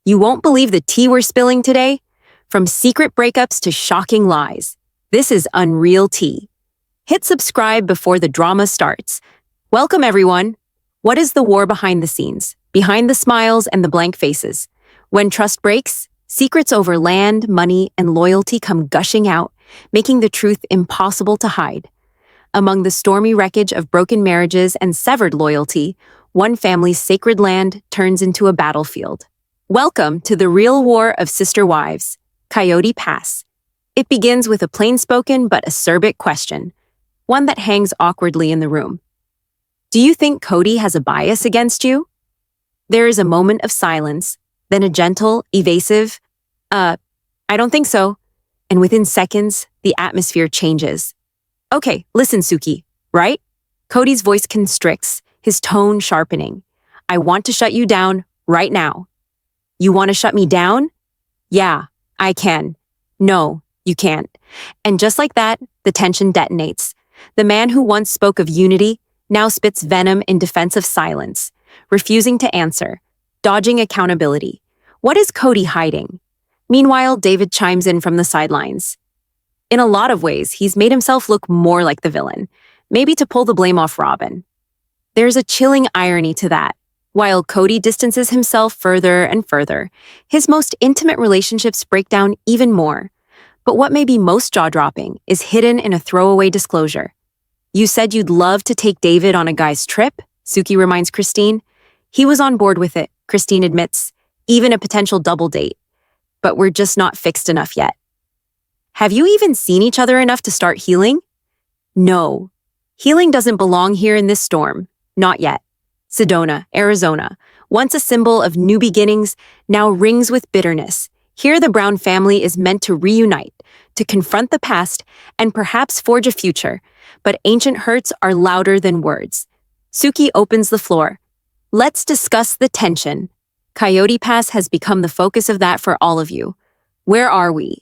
You won't believe the tea we're spilling today. From secret breakups to shocking lies. This is Unreal Tea. Hit subscribe before the drama starts. Welcome, everyone. What is the war behind the scenes, behind the smiles and the blank faces? When trust breaks, secrets over land, money, and loyalty come gushing out, making the truth impossible to hide. Among the stormy wreckage of broken marriages and severed loyalty, one family's sacred land turns into a battlefield. Welcome to the real war of sister wives, Coyote Pass. It begins with a plain-spoken but acerbic question, one that hangs awkwardly in the room. Do you think Kody has a bias against you? There is a moment of silence, then a gentle, evasive, I don't think so. And within seconds, the atmosphere changes. Okay, listen, Suki, right? Kody's voice constricts, his tone sharpening. I want to shut you down right now. You want to shut me down? Yeah, I can. No, you can't. And just like that, the tension detonates. The man who once spoke of unity now spits venom in defense of silence, refusing to answer, dodging accountability. What is Kody hiding? Meanwhile, David chimes in from the sidelines. In a lot of ways, he's made himself look more like the villain, maybe to pull the blame off Robyn. There's a chilling irony to that. While Kody distances himself further and further, his most intimate relationships break down even more. But what may be most jaw-dropping is hidden in a throwaway disclosure. You said you'd love to take David on a guy's trip, Suki reminds Christine. He was on board with it, Christine admits, even a potential double date. But we're just not fixed enough yet. Have you even seen each other enough to start healing? No. Healing doesn't belong here in this storm. Not yet. Sedona, Arizona, once a symbol of new beginnings, now rings with bitterness. Here the Brown family is meant to reunite, to confront the past, and perhaps forge a future. But ancient hurts are louder than words. Suki opens the floor. Let's discuss the tension. Coyote Pass has become the focus of that for all of you. Where are we?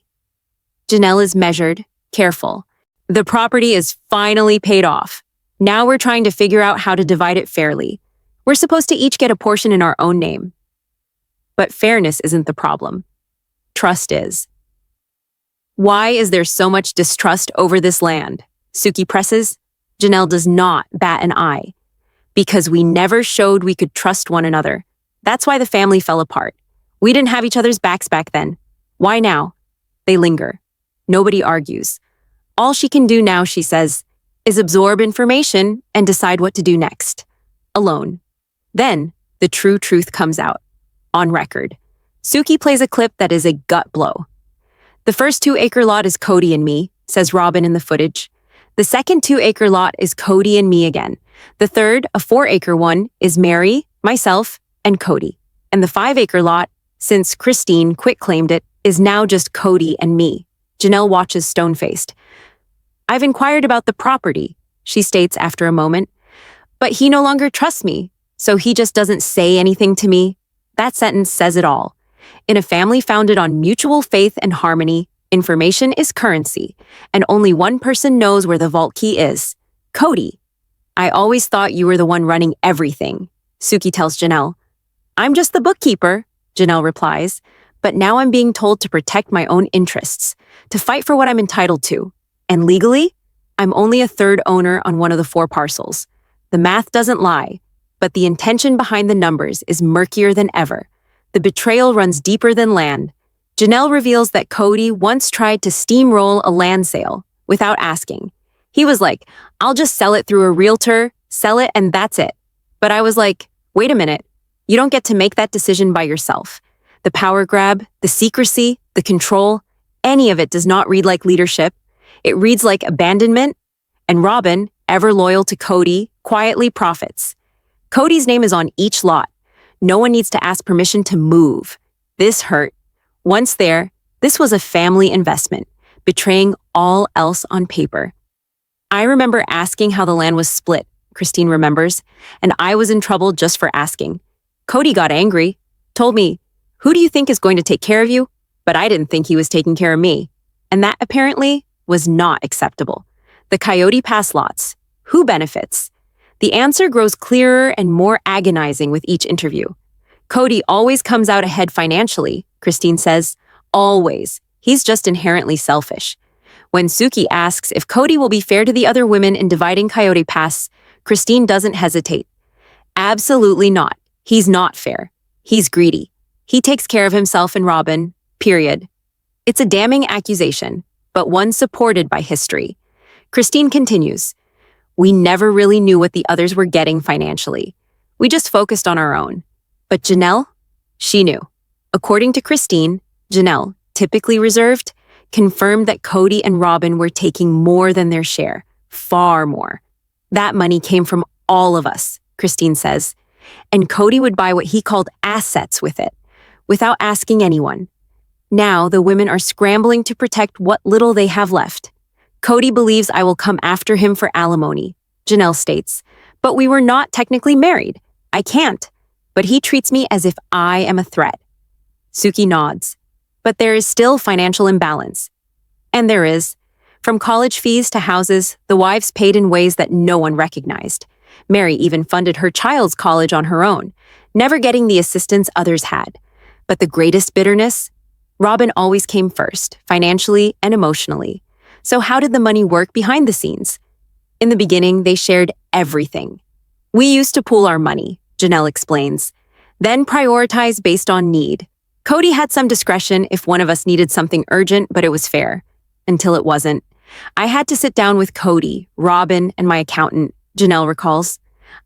Janelle is measured, careful. The property is finally paid off. Now we're trying to figure out how to divide it fairly. We're supposed to each get a portion in our own name. But fairness isn't the problem. Trust is. Why is there so much distrust over this land? Suki presses. Janelle does not bat an eye. Because we never showed we could trust one another. That's why the family fell apart. We didn't have each other's backs back then. Why now? They linger. Nobody argues. All she can do now, she says, is absorb information and decide what to do next. Alone. Then, the true truth comes out. On record. Suki plays a clip that is a gut blow. The first 2-acre lot is Kody and me, says Robyn in the footage. The second 2-acre lot is Kody and me again. The third, a 4-acre one, is Meri, myself, and Kody. And the 5-acre lot, since Christine quit-claimed it, is now just Kody and me. Janelle watches stone-faced. I've inquired about the property, she states after a moment. But he no longer trusts me, so he just doesn't say anything to me. That sentence says it all. In a family founded on mutual faith and harmony, information is currency, and only one person knows where the vault key is. Kody. I always thought you were the one running everything, Suki tells Janelle. I'm just the bookkeeper, Janelle replies, but now I'm being told to protect my own interests, to fight for what I'm entitled to. And legally, I'm only a third owner on one of the 4 parcels. The math doesn't lie, but the intention behind the numbers is murkier than ever. The betrayal runs deeper than land. Janelle reveals that Kody once tried to steamroll a land sale without asking. He was like, I'll just sell it through a realtor, sell it, and that's it. But I was like, wait a minute. You don't get to make that decision by yourself. The power grab, the secrecy, the control, any of it does not read like leadership. It reads like abandonment. And Robyn, ever loyal to Kody, quietly profits. Kody's name is on each lot. No one needs to ask permission to move. This hurt. Once there, this was a family investment, betraying all else on paper. I remember asking how the land was split, Christine remembers, and I was in trouble just for asking. Kody got angry, told me, who do you think is going to take care of you? But I didn't think he was taking care of me. And that apparently was not acceptable. The Coyote Pass lots. Who benefits? The answer grows clearer and more agonizing with each interview. Kody always comes out ahead financially, Christine says. Always. He's just inherently selfish. When Suki asks if Kody will be fair to the other women in dividing Coyote Pass, Christine doesn't hesitate. Absolutely not. He's not fair. He's greedy. He takes care of himself and Robyn, period. It's a damning accusation, but one supported by history. Christine continues, "We never really knew what the others were getting financially. We just focused on our own. But Janelle? She knew." According to Christine, Janelle, typically reserved, confirmed that Kody and Robyn were taking more than their share, far more. That money came from all of us, Christine says, and Kody would buy what he called assets with it, without asking anyone. Now the women are scrambling to protect what little they have left. Kody believes I will come after him for alimony, Janelle states, but we were not technically married. I can't. But he treats me as if I am a threat. Suki nods. But there is still financial imbalance. And there is. From college fees to houses, the wives paid in ways that no one recognized. Meri even funded her child's college on her own, never getting the assistance others had. But the greatest bitterness? Robyn always came first, financially and emotionally. So how did the money work behind the scenes? In the beginning, they shared everything. We used to pool our money, Janelle explains, then prioritize based on need. Kody had some discretion if one of us needed something urgent, but it was fair. Until it wasn't. I had to sit down with Kody, Robyn, and my accountant, Janelle recalls.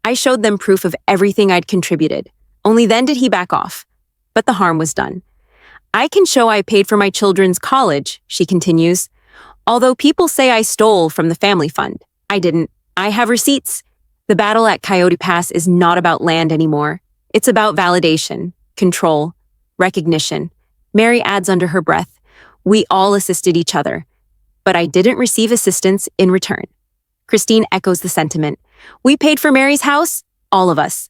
I showed them proof of everything I'd contributed. Only then did he back off. But the harm was done. I can show I paid for my children's college, she continues. Although people say I stole from the family fund, I didn't. I have receipts. The battle at Coyote Pass is not about land anymore. It's about validation, control, recognition. Meri adds under her breath, we all assisted each other. But I didn't receive assistance in return. Christine echoes the sentiment. We paid for Meri's house, all of us.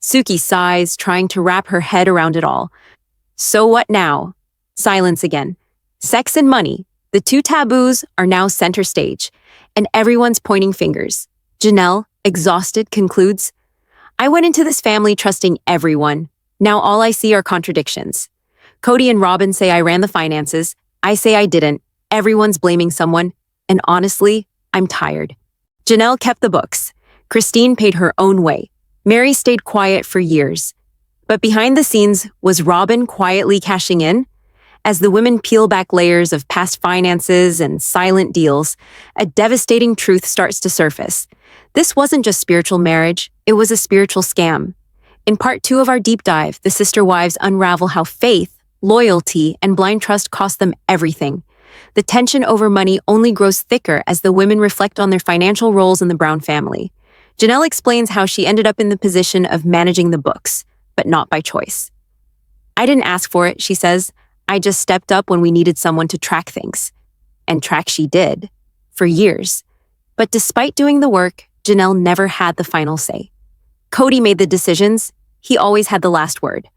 Suki sighs, trying to wrap her head around it all. So what now? Silence again. Sex and money. The two taboos are now center stage, and everyone's pointing fingers. Janelle, exhausted, concludes, I went into this family trusting everyone. Now all I see are contradictions. Kody and Robyn say I ran the finances. I say I didn't. Everyone's blaming someone. And honestly, I'm tired. Janelle kept the books. Christine paid her own way. Meri stayed quiet for years. But behind the scenes, was Robyn quietly cashing in? As the women peel back layers of past finances and silent deals, a devastating truth starts to surface. This wasn't just spiritual marriage, it was a spiritual scam. In part 2 of our deep dive, the sister wives unravel how faith, loyalty, and blind trust cost them everything. The tension over money only grows thicker as the women reflect on their financial roles in the Brown family. Janelle explains how she ended up in the position of managing the books, but not by choice. I didn't ask for it, she says. I just stepped up when we needed someone to track things. And track she did, for years. But despite doing the work, Janelle never had the final say. Kody made the decisions. He always had the last word.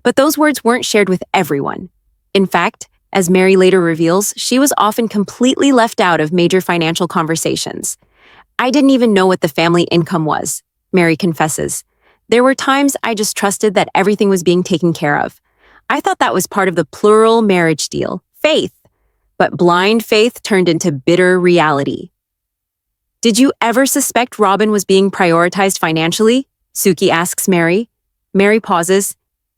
But those words weren't shared with everyone. In fact, as Meri later reveals, she was often completely left out of major financial conversations. I didn't even know what the family income was, Meri confesses. There were times I just trusted that everything was being taken care of. I thought that was part of the plural marriage deal, faith. But blind faith turned into bitter reality. Did you ever suspect Robyn was being prioritized financially? Suki asks Meri. Meri pauses.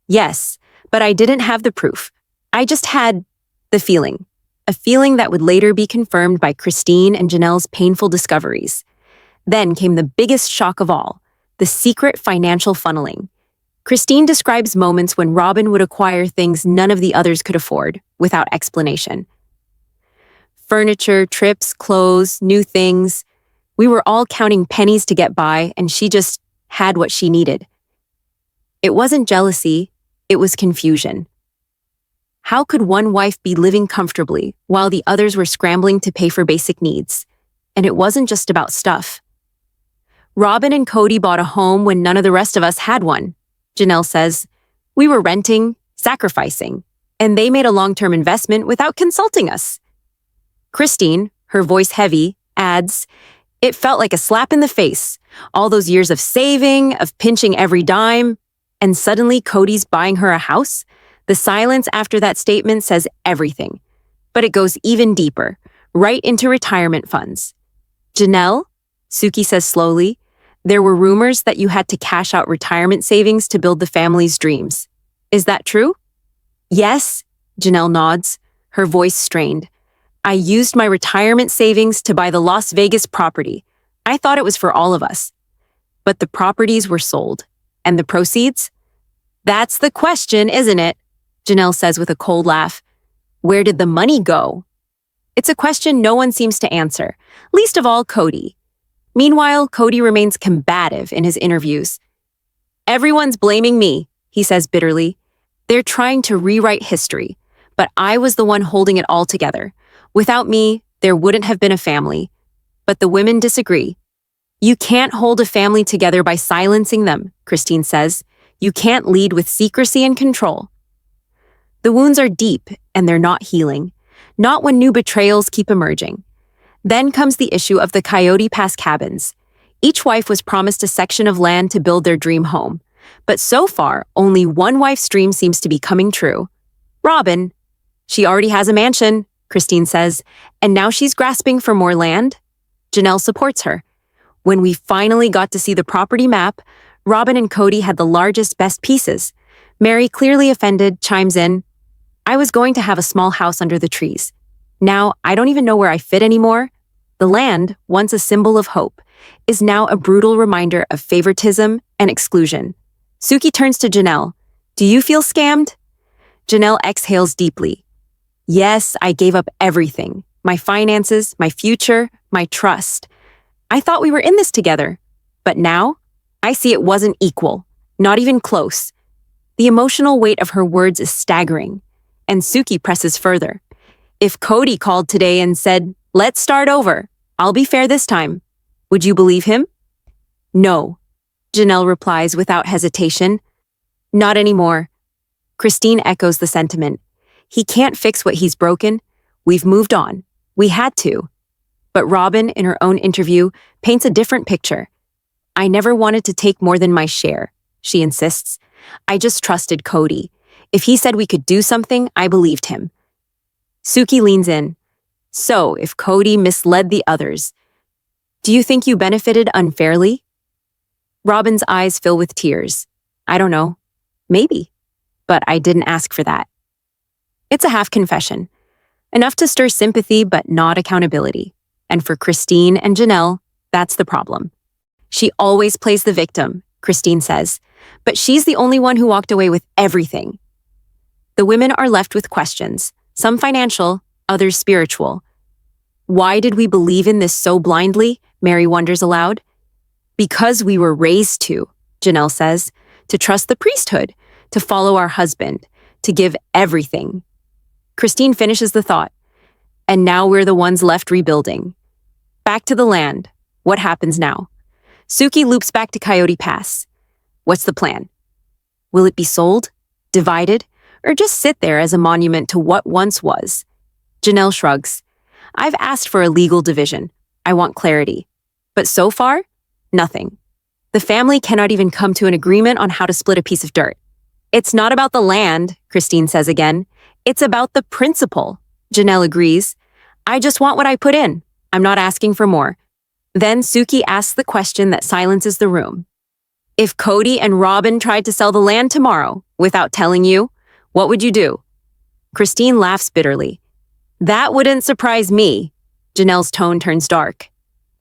Yes, but I didn't have the proof. I just had the feeling. A feeling that would later be confirmed by Christine and Janelle's painful discoveries. Then came the biggest shock of all, the secret financial funneling. Christine describes moments when Robyn would acquire things none of the others could afford, without explanation. Furniture, trips, clothes, new things. We were all counting pennies to get by, and she just had what she needed. It wasn't jealousy, it was confusion. How could one wife be living comfortably while the others were scrambling to pay for basic needs? And it wasn't just about stuff. Robyn and Kody bought a home when none of the rest of us had one. Janelle says, we were renting, sacrificing, and they made a long-term investment without consulting us. Christine, her voice heavy, adds, it felt like a slap in the face. All those years of saving, of pinching every dime, And suddenly Kody's buying her a house? The silence after that statement says everything. But it goes even deeper, right into retirement funds. Janelle, Suki says slowly, there were rumors that you had to cash out retirement savings to build the family's dreams. Is that true? Yes, Janelle nods, her voice strained. I used my retirement savings to buy the Las Vegas property. I thought it was for all of us. But the properties were sold. And the proceeds? That's the question, isn't it? Janelle says with a cold laugh. Where did the money go? It's a question no one seems to answer, least of all Kody. Meanwhile, Kody remains combative in his interviews. Everyone's blaming me, he says bitterly. They're trying to rewrite history, but I was the one holding it all together. Without me, there wouldn't have been a family. But the women disagree. You can't hold a family together by silencing them, Christine says. You can't lead with secrecy and control. The wounds are deep, and they're not healing. Not when new betrayals keep emerging. Then comes the issue of the Coyote Pass cabins. Each wife was promised a section of land to build their dream home. But so far, only one wife's dream seems to be coming true. Robyn. She already has a mansion, Christine says, and now she's grasping for more land. Janelle supports her. When we finally got to see the property map, Robyn and Kody had the largest, best pieces. Meri, clearly offended, chimes in, I was going to have a small house under the trees. Now, I don't even know where I fit anymore. The land, once a symbol of hope, is now a brutal reminder of favoritism and exclusion. Suki turns to Janelle. Do you feel scammed? Janelle exhales deeply. Yes, I gave up everything. My finances, my future, my trust. I thought we were in this together. But now, I see it wasn't equal. Not even close. The emotional weight of her words is staggering. And Suki presses further. If Kody called today and said, let's start over, I'll be fair this time, would you believe him? No, Janelle replies without hesitation. Not anymore. Christine echoes the sentiment. He can't fix what he's broken. We've moved on. We had to. But Robyn, in her own interview, paints a different picture. I never wanted to take more than my share, she insists. I just trusted Kody. If he said we could do something, I believed him. Suki leans in. So, if Kody misled the others, do you think you benefited unfairly? Robyn's eyes fill with tears. I don't know. Maybe. But I didn't ask for that. It's a half confession. Enough to stir sympathy, but not accountability. And for Christine and Janelle, that's the problem. She always plays the victim, Christine says, but she's the only one who walked away with everything. The women are left with questions, some financial, others spiritual. Why did we believe in this so blindly? Meri wonders aloud. Because we were raised to, Janelle says, to trust the priesthood, to follow our husband, to give everything. Christine finishes the thought. And now we're the ones left rebuilding. Back to the land. What happens now? Suki loops back to Coyote Pass. What's the plan? Will it be sold? Divided? Or just sit there as a monument to what once was? Janelle shrugs. I've asked for a legal division. I want clarity. But so far, nothing. The family cannot even come to an agreement on how to split a piece of dirt. It's not about the land, Christine says again. It's about the principle. Janelle agrees. I just want what I put in. I'm not asking for more. Then Suki asks the question that silences the room. If Kody and Robyn tried to sell the land tomorrow without telling you, what would you do? Christine laughs bitterly. That wouldn't surprise me. Janelle's tone turns dark.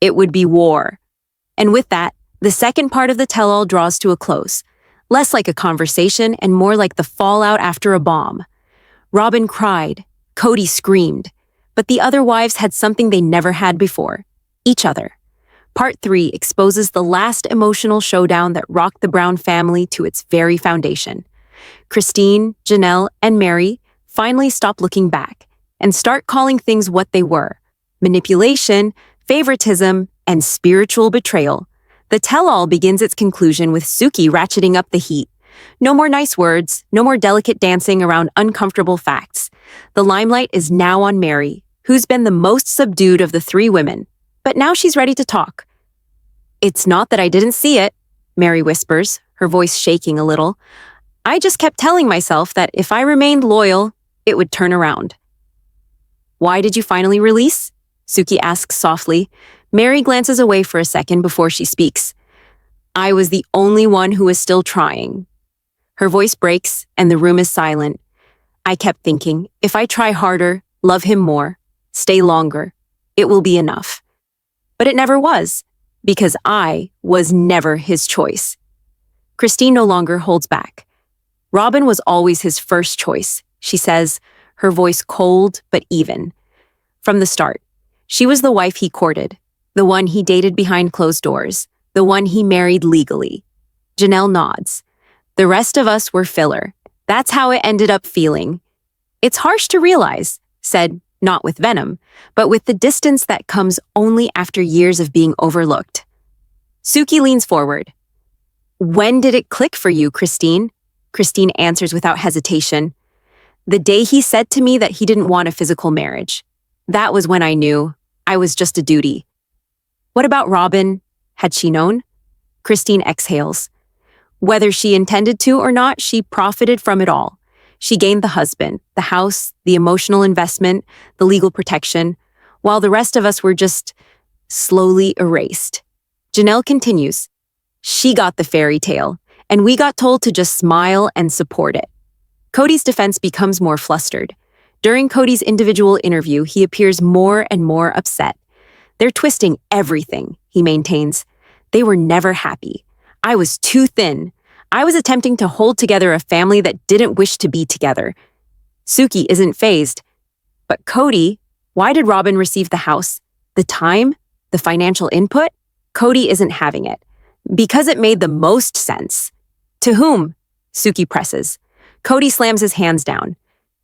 It would be war. And with that, the second part of the tell-all draws to a close, less like a conversation and more like the fallout after a bomb. Robyn cried. Kody screamed. But the other wives had something they never had before. Each other. Part 3 exposes the last emotional showdown that rocked the Brown family to its very foundation. Christine, Janelle, and Meri finally stop looking back and start calling things what they were: manipulation, favoritism, and spiritual betrayal. The tell-all begins its conclusion with Suki ratcheting up the heat. No more nice words, no more delicate dancing around uncomfortable facts. The limelight is now on Meri, who's been the most subdued of the three women. But now she's ready to talk. It's not that I didn't see it, Meri whispers, her voice shaking a little. I just kept telling myself that if I remained loyal, it would turn around. Why did you finally release? Suki asks softly. Meri glances away for a second before she speaks. I was the only one who was still trying. Her voice breaks and the room is silent. I kept thinking, if I try harder, love him more, stay longer, it will be enough. But it never was, because I was never his choice. Christine no longer holds back. Robyn was always his first choice, she says, her voice cold but even. From the start, she was the wife he courted, the one he dated behind closed doors, the one he married legally. Janelle nods. The rest of us were filler. That's how it ended up feeling. It's harsh to realize, said, not with venom, but with the distance that comes only after years of being overlooked. Suki leans forward. When did it click for you, Christine? Christine answers without hesitation. The day he said to me that he didn't want a physical marriage. That was when I knew. I was just a duty. What about Robyn? Had she known? Christine exhales. Whether she intended to or not, she profited from it all. She gained the husband, the house, the emotional investment, the legal protection, while the rest of us were just slowly erased. Janelle continues. She got the fairy tale, and we got told to just smile and support it. Kody's defense becomes more flustered. During Kody's individual interview, he appears more and more upset. They're twisting everything, he maintains. They were never happy. I was too thin. I was attempting to hold together a family that didn't wish to be together. Suki isn't fazed. But Kody, why did Robyn receive the house? The time? The financial input? Kody isn't having it. Because it made the most sense. To whom? Suki presses. Kody slams his hands down.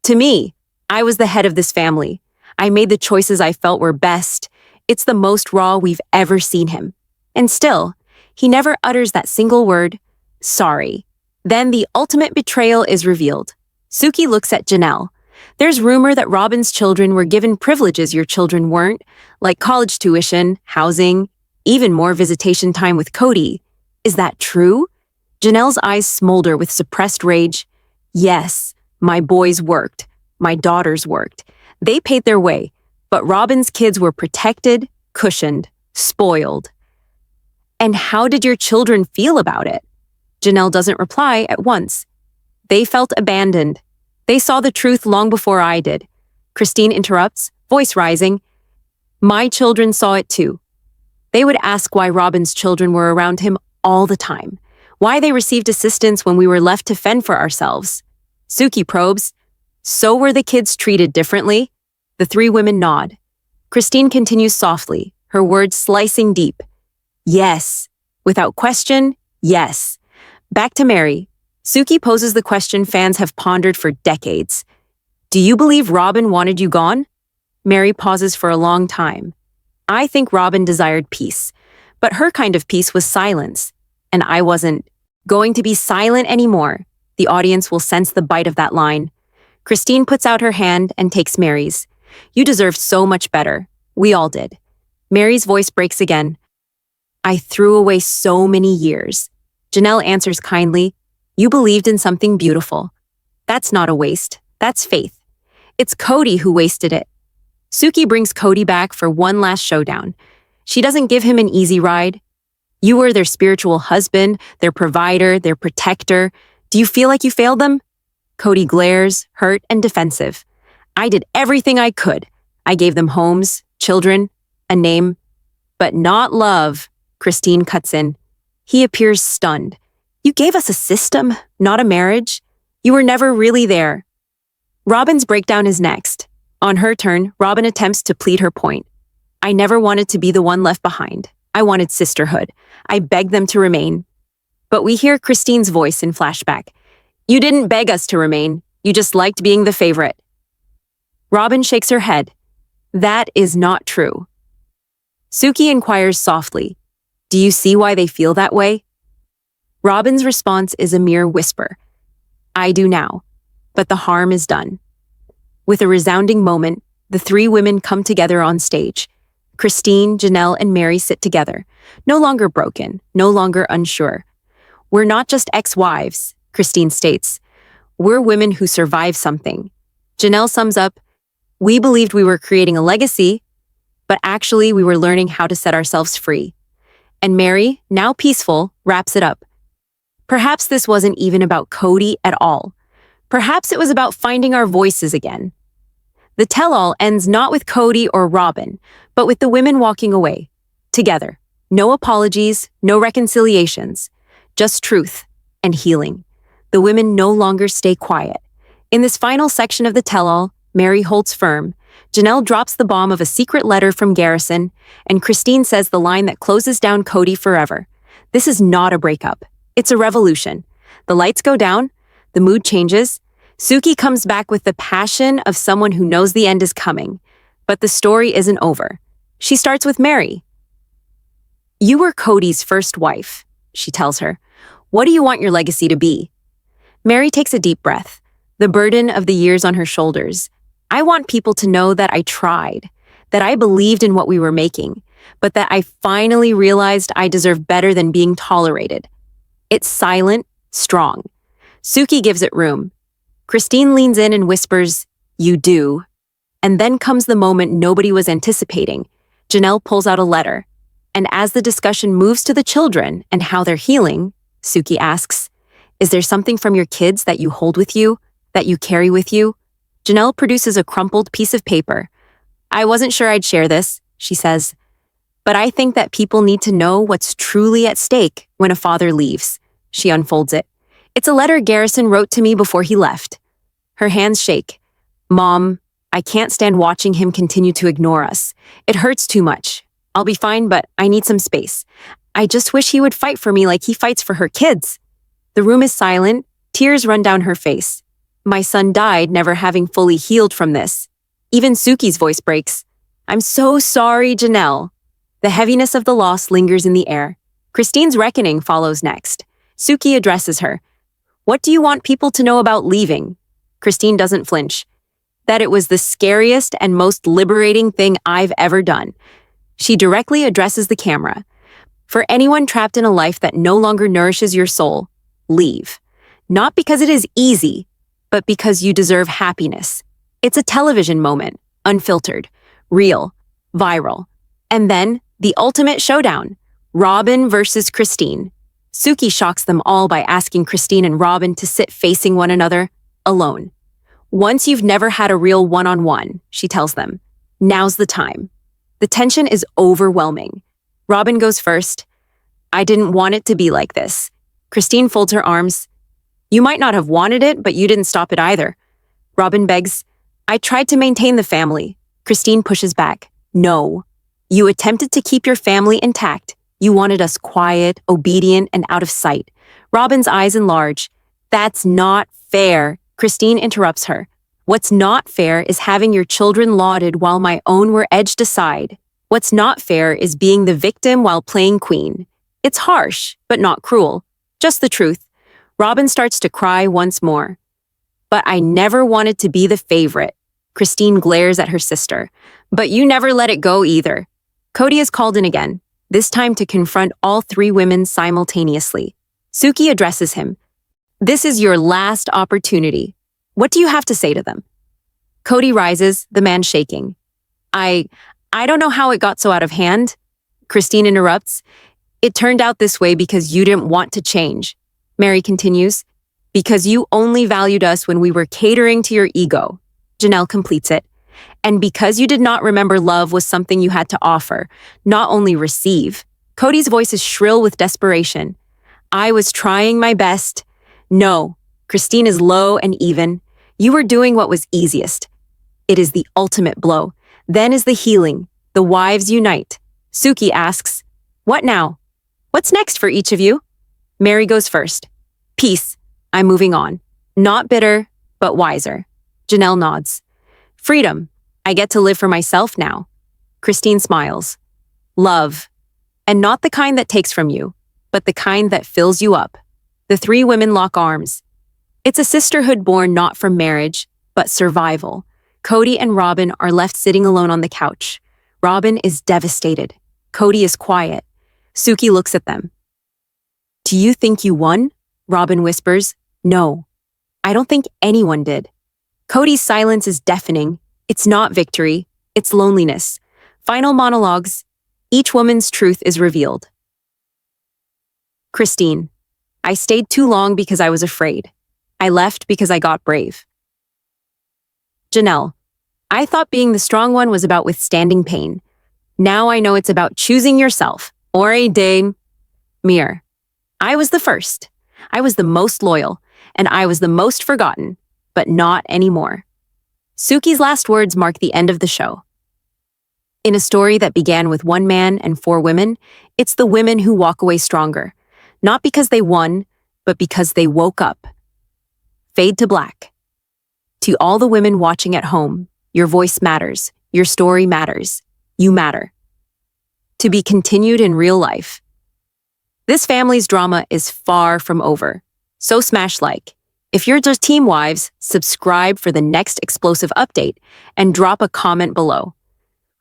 To me. I was the head of this family. I made the choices I felt were best. It's the most raw we've ever seen him. And still, he never utters that single word, sorry. Then the ultimate betrayal is revealed. Suki looks at Janelle. There's rumor that Robyn's children were given privileges your children weren't, like college tuition, housing, even more visitation time with Kody. Is that true? Janelle's eyes smolder with suppressed rage. Yes, my boys worked. My daughters worked. They paid their way, but Robyn's kids were protected, cushioned, spoiled. And how did your children feel about it? Janelle doesn't reply at once. They felt abandoned. They saw the truth long before I did. Christine interrupts, voice rising. My children saw it too. They would ask why Robyn's children were around him all the time, why they received assistance when we were left to fend for ourselves. Suki probes. So were the kids treated differently? The three women nod. Christine continues softly, her words slicing deep. Yes. Without question, yes. Back to Meri. Suki poses the question fans have pondered for decades. Do you believe Robyn wanted you gone? Meri pauses for a long time. I think Robyn desired peace, but her kind of peace was silence. And I wasn't going to be silent anymore. The audience will sense the bite of that line. Christine puts out her hand and takes Meri's. You deserved so much better. We all did. Meri's voice breaks again. I threw away so many years. Janelle answers kindly. You believed in something beautiful. That's not a waste. That's faith. It's Kody who wasted it. Suki brings Kody back for one last showdown. She doesn't give him an easy ride. You were their spiritual husband, their provider, their protector. Do you feel like you failed them? Kody glares, hurt and defensive. I did everything I could. I gave them homes, children, a name. But not love, Christine cuts in. He appears stunned. You gave us a system, not a marriage. You were never really there. Robyn's breakdown is next. On her turn, Robyn attempts to plead her point. I never wanted to be the one left behind. I wanted sisterhood. I begged them to remain. But we hear Christine's voice in flashback. You didn't beg us to remain. You just liked being the favorite. Robyn shakes her head. That is not true. Suki inquires softly. Do you see why they feel that way? Robyn's response is a mere whisper. I do now, but the harm is done. With a resounding moment, the three women come together on stage. Christine, Janelle, and Meri sit together, no longer broken, no longer unsure. We're not just ex-wives, Christine states. We're women who survive something. Janelle sums up, we believed we were creating a legacy, but actually we were learning how to set ourselves free. And Meri, now peaceful, wraps it up. Perhaps this wasn't even about Kody at all. Perhaps it was about finding our voices again. The tell-all ends not with Kody or Robyn, but with the women walking away, together. No apologies, no reconciliations, just truth and healing. The women no longer stay quiet. In this final section of the tell-all, Meri holds firm. Janelle drops the bomb of a secret letter from Garrison, and Christine says the line that closes down Kody forever. This is not a breakup. It's a revolution. The lights go down, the mood changes. Suki comes back with the passion of someone who knows the end is coming. But the story isn't over. She starts with Meri. You were Kody's first wife, she tells her. What do you want your legacy to be? Meri takes a deep breath, the burden of the years on her shoulders. I want people to know that I tried, that I believed in what we were making, but that I finally realized I deserve better than being tolerated. It's silent, strong. Suki gives it room. Christine leans in and whispers, you do. And then comes the moment nobody was anticipating. Janelle pulls out a letter. And as the discussion moves to the children and how they're healing, Suki asks, is there something from your kids that you hold with you, that you carry with you? Janelle produces a crumpled piece of paper. I wasn't sure I'd share this, she says. But I think that people need to know what's truly at stake when a father leaves. She unfolds it. It's a letter Garrison wrote to me before he left. Her hands shake. Mom, I can't stand watching him continue to ignore us. It hurts too much. I'll be fine, but I need some space. I just wish he would fight for me like he fights for her kids. The room is silent. Tears run down her face. My son died never having fully healed from this. Even Suki's voice breaks. I'm so sorry, Janelle. The heaviness of the loss lingers in the air. Christine's reckoning follows next. Suki addresses her. What do you want people to know about leaving? Christine doesn't flinch. That it was the scariest and most liberating thing I've ever done. She directly addresses the camera. For anyone trapped in a life that no longer nourishes your soul, leave. Not because it is easy, but because you deserve happiness. It's a television moment, unfiltered, real, viral. And then, the ultimate showdown, Robyn versus Christine. Suki shocks them all by asking Christine and Robyn to sit facing one another, alone. Once you've never had a real one-on-one, she tells them, now's the time. The tension is overwhelming. Robyn goes first. I didn't want it to be like this. Christine folds her arms. You might not have wanted it, but you didn't stop it either. Robyn begs, I tried to maintain the family. Christine pushes back. No. You attempted to keep your family intact. You wanted us quiet, obedient, and out of sight. Robyn's eyes enlarge. That's not fair. Christine interrupts her. What's not fair is having your children lauded while my own were edged aside. What's not fair is being the victim while playing queen. It's harsh, but not cruel. Just the truth. Robyn starts to cry once more. But I never wanted to be the favorite. Christine glares at her sister. But you never let it go either. Kody is called in again, this time to confront all three women simultaneously. Suki addresses him. This is your last opportunity. What do you have to say to them? Kody rises, the man shaking. I don't know how it got so out of hand. Christine interrupts. It turned out this way because you didn't want to change. Meri continues. Because you only valued us when we were catering to your ego. Janelle completes it. And because you did not remember love was something you had to offer, not only receive. Kody's voice is shrill with desperation. I was trying my best. No, Christine is low and even. You were doing what was easiest. It is the ultimate blow. Then is the healing. The wives unite. Suki asks, what now? What's next for each of you? Meri goes first. Peace. I'm moving on. Not bitter, but wiser. Janelle nods. Freedom. I get to live for myself now. Christine smiles. Love. And not the kind that takes from you, but the kind that fills you up. The three women lock arms. It's a sisterhood born not from marriage, but survival. Kody and Robyn are left sitting alone on the couch. Robyn is devastated. Kody is quiet. Suki looks at them. Do you think you won? Robyn whispers. No, I don't think anyone did. Kody's silence is deafening. It's not victory, it's loneliness. Final monologues. Each woman's truth is revealed. Christine. I stayed too long because I was afraid. I left because I got brave. Janelle. I thought being the strong one was about withstanding pain. Now I know it's about choosing yourself. Or a dame. Meri. I was the first. I was the most loyal. And I was the most forgotten. But not anymore. Suki's last words mark the end of the show. In a story that began with one man and 4 women, it's the women who walk away stronger. Not because they won, but because they woke up. Fade to black. To all the women watching at home, your voice matters. Your story matters. You matter. To be continued in real life. This family's drama is far from over. So smash like. If you're just Team Wives, subscribe for the next explosive update and drop a comment below.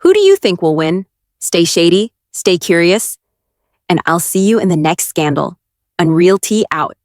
Who do you think will win? Stay shady, stay curious, and I'll see you in the next scandal. Unreal Tea out.